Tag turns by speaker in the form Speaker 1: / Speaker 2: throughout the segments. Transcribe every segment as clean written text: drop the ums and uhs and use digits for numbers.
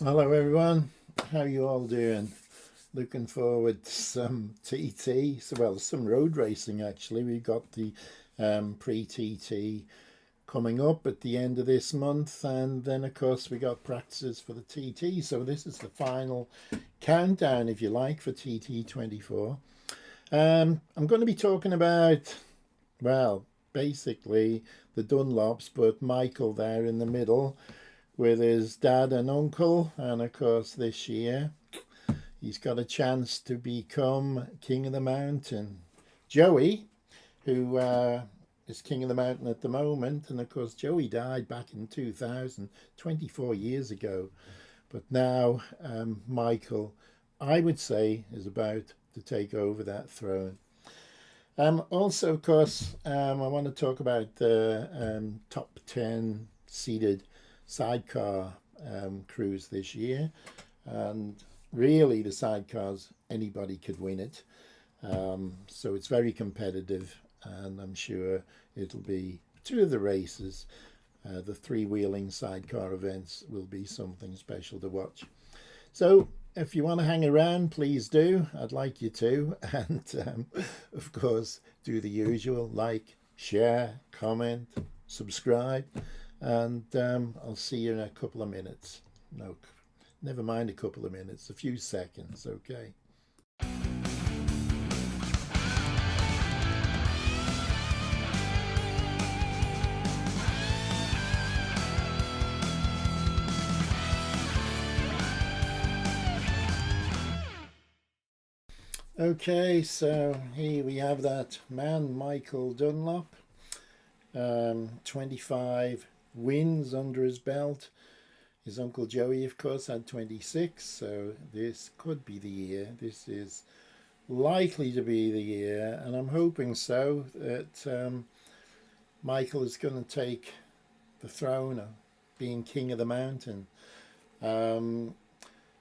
Speaker 1: Hello everyone, how you all doing? Looking forward to some TT, well, some road racing actually. We've got the pre-TT coming up at the end of this month, and then of course we got practices for the TT. So this is the final countdown, if you like, for TT24. I'm going to be talking about, well, basically the Dunlops, but Michael there in the middle with his dad and uncle, and of course this year he's got a chance to become King of the Mountain. Joey, who is King of the Mountain at the moment, and of course Joey died back in 2000, 24 years ago. But now Michael, I would say, is about to take over that throne. Also, of course, I want to talk about the top 10 seated sidecar crews this year. And really, the sidecars, anybody could win it. So it's very competitive, and I'm sure it'll be two of the races. The three-wheeling sidecar events will be something special to watch. So if you want to hang around, please do. I'd like you to. And of course, do the usual: like, share, comment, subscribe. And I'll see you in a couple of minutes. No, never mind a couple of minutes, a few seconds, okay? Okay, so here we have that man, Michael Dunlop. 25 wins under his belt. His uncle Joey, of course, had 26, so this could be the year. This is likely to be the year, and I'm hoping so that Michael is going to take the throne of being King of the Mountain. Um,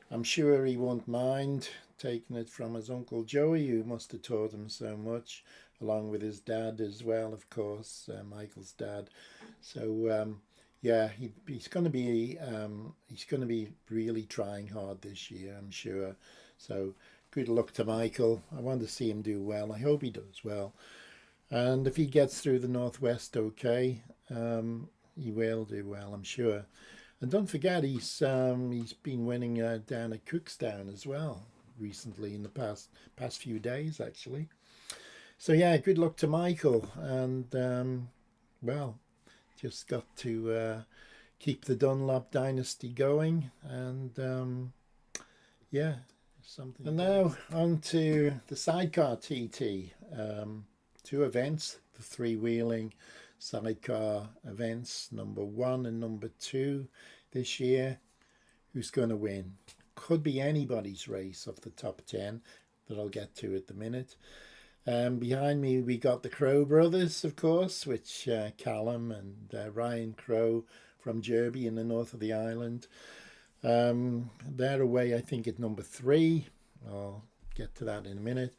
Speaker 1: I'm sure he won't mind taking it from his uncle Joey, who must have taught him so much, along with his dad as well, of course, Michael's dad. So yeah, he's going to be really trying hard this year, I'm sure. So good luck to Michael. I want to see him do well. I hope he does well. And if he gets through the Northwest okay, he will do well, I'm sure. And don't forget, he's been winning down at Cookstown as well recently in the past few days actually. So yeah, good luck to Michael, and well, just got to keep the Dunlop dynasty going, and yeah, something. And now on to the Sidecar TT. Two events, the three-wheeling sidecar events, number 1 and number 2 this year. Who's going to win? Could be anybody's race of the top 10 that I'll get to at the minute. Behind me we got the Crow brothers, of course, which Callum and Ryan Crow from Derby in the north of the island. They're away, I think, at number 3. I'll get to that in a minute.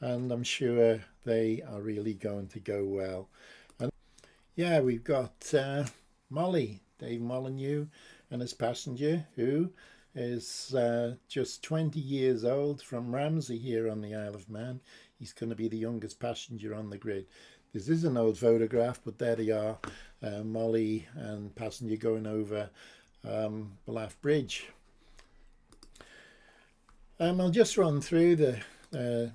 Speaker 1: And I'm sure they are really going to go well. And yeah, we've got Molly, Dave Molyneux, and his passenger, who is just 20 years old, from Ramsey here on the Isle of Man. He's going to be the youngest passenger on the grid. This is an old photograph, but there they are, Molly and passenger going over Bluff Bridge. I'll just run through the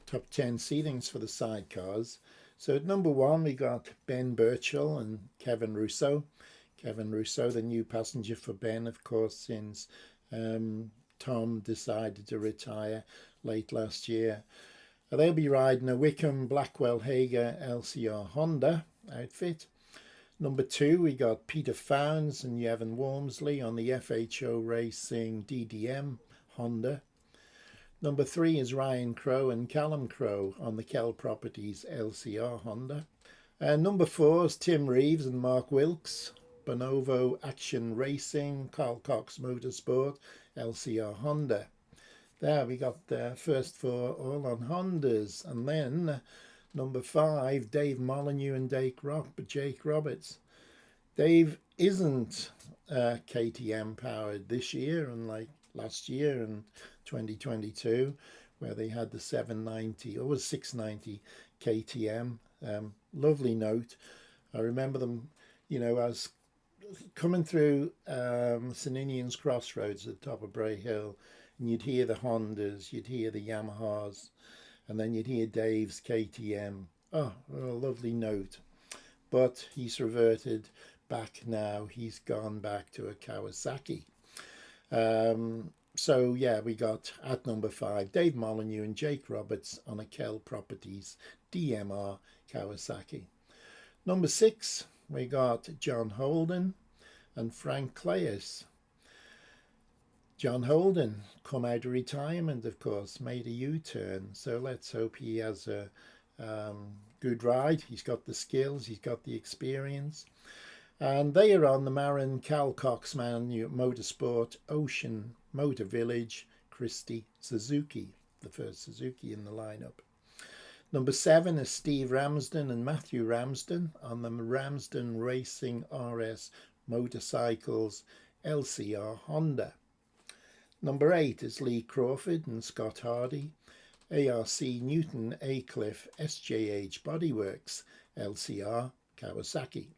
Speaker 1: top 10 seedings for the sidecars. So at number 1 we got Ben Birchall and Kevin Russo. Kevin Russo, the new passenger for Ben, of course, since Tom decided to retire late last year. They'll be riding a Wickham Blackwell Hager LCR Honda outfit. Number 2, we got Peter Fownes and Yevon Walmsley on the FHO Racing DDM Honda. Number 3 is Ryan Crow and Callum Crow on the Kell Properties LCR Honda. Number 4 is Tim Reeves and Mark Wilkes, Bonovo Action Racing, Carl Cox Motorsport, LCR Honda. There we got the first 4 all on Hondas. And then number 5, Dave Molyneux and Jake Roberts. Dave isn't KTM powered this year, unlike last year and 2022, where they had the 790 or was 690 KTM. Lovely note. I remember them, you know, I was coming through St Ninian's Crossroads at the top of Bray Hill, and you'd hear the Hondas, you'd hear the Yamahas, and then you'd hear Dave's KTM. Oh, a lovely note. But he's reverted back now. He's gone back to a Kawasaki. So yeah, we got at number 5 Dave Molyneux and Jake Roberts on a Kell Properties DMR Kawasaki. Number 6 we got John Holden and Frank Claes. John Holden come out of retirement, of course, made a U-turn. So let's hope he has a good ride. He's got the skills, he's got the experience. And they are on the Marin Cal Coxman Motorsport Ocean Motor Village Christie Suzuki, the first Suzuki in the lineup. Number 7 is Steve Ramsden and Matthew Ramsden on the Ramsden Racing RS Motorcycles LCR Honda. Number 8 is Lee Crawford and Scott Hardy, ARC Newton Acliff SJH Bodyworks LCR Kawasaki.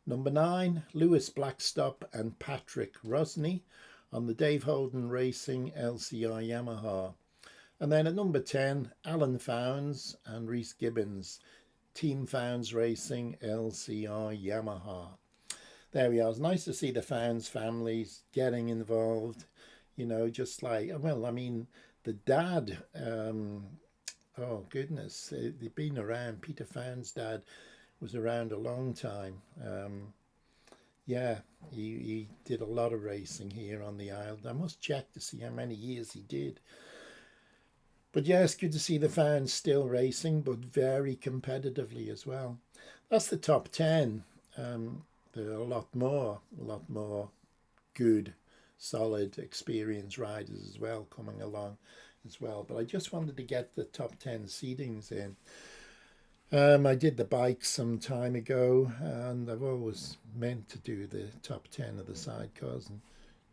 Speaker 1: Number 9, Lewis Blackstop and Patrick Rosny on the Dave Holden Racing LCR Yamaha. And then at number 10, Alan Founds and Rhys Gibbons, Team Founds Racing LCR Yamaha. There we are. It's nice to see the Founds families getting involved, you know, just like, well, I mean, the dad, oh goodness, they've been around. Peter Founds' dad was around a long time. Yeah, he did a lot of racing here on the island. I must check to see how many years he did. But yeah, it's good to see the Founds still racing, but very competitively as well. That's the top 10. There are a lot more good, solid, experienced riders as well coming along as well. But I just wanted to get the top 10 seedings in. I did the bikes some time ago, and I've always meant to do the top 10 of the sidecars and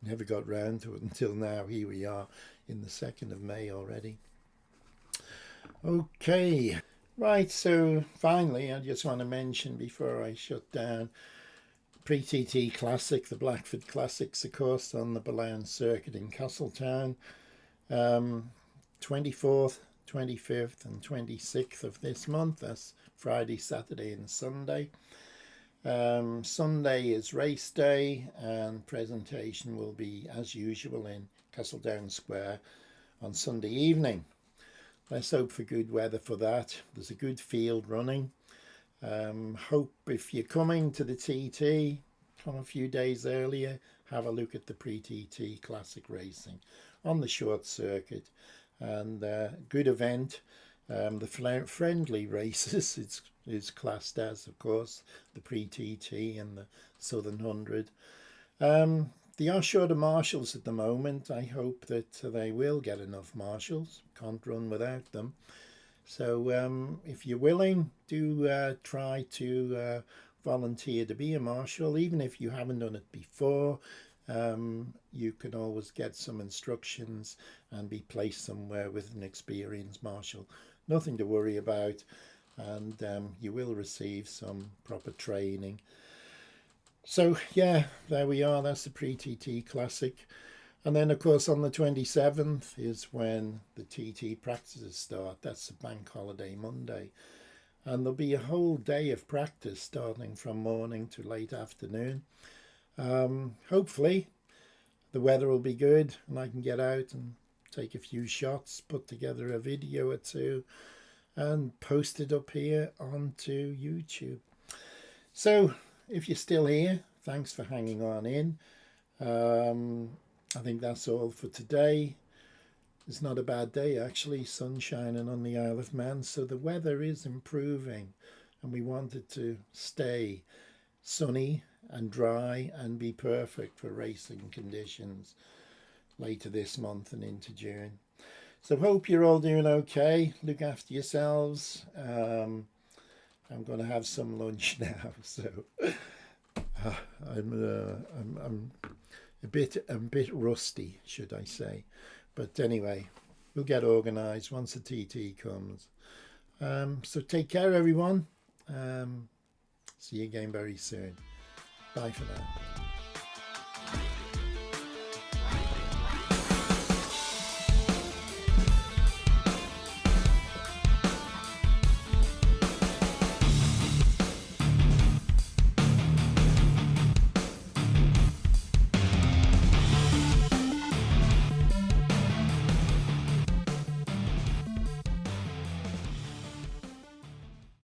Speaker 1: never got round to it until now. Here we are in the 2nd of May already. Okay, right, so finally I just want to mention before I shut down, Prett TT Classic, the Blackford Classics, of course, on the Boulogne Circuit in Castletown. 24th, 25th and 26th of this month. That's Friday, Saturday and Sunday. Sunday is race day, and presentation will be as usual in Castletown Square on Sunday evening. Let's hope for good weather for that. There's a good field running. Hope if you're coming to the TT, come a few days earlier, have a look at the Prett TT Classic racing on the short circuit. And good event. The friendly races it's classed as, of course, the Prett TT and the Southern 100. They are short of marshals at the moment. I hope that they will get enough marshals. Can't run without them. So if you're willing, do try to volunteer to be a marshal, even if you haven't done it before. You can always get some instructions and be placed somewhere with an experienced marshal. Nothing to worry about, and you will receive some proper training. So yeah, there we are. That's the Prett TT Classic. And then of course on the 27th is when the TT practices start. That's the bank holiday Monday. And there'll be a whole day of practice starting from morning to late afternoon. Hopefully the weather will be good and I can get out and take a few shots, put together a video or two and post it up here onto YouTube. So if you're still here, thanks for hanging on in. I think that's all for today. It's not a bad day actually, sun shining on the Isle of Man, so the weather is improving and we want it to stay sunny and dry and be perfect for racing conditions later this month and into June. So hope you're all doing okay. Look after yourselves. I'm going to have some lunch now, so I'm a bit rusty, should I say? But anyway, we'll get organised once the TT comes. So take care, everyone. See you again very soon. Bye for now.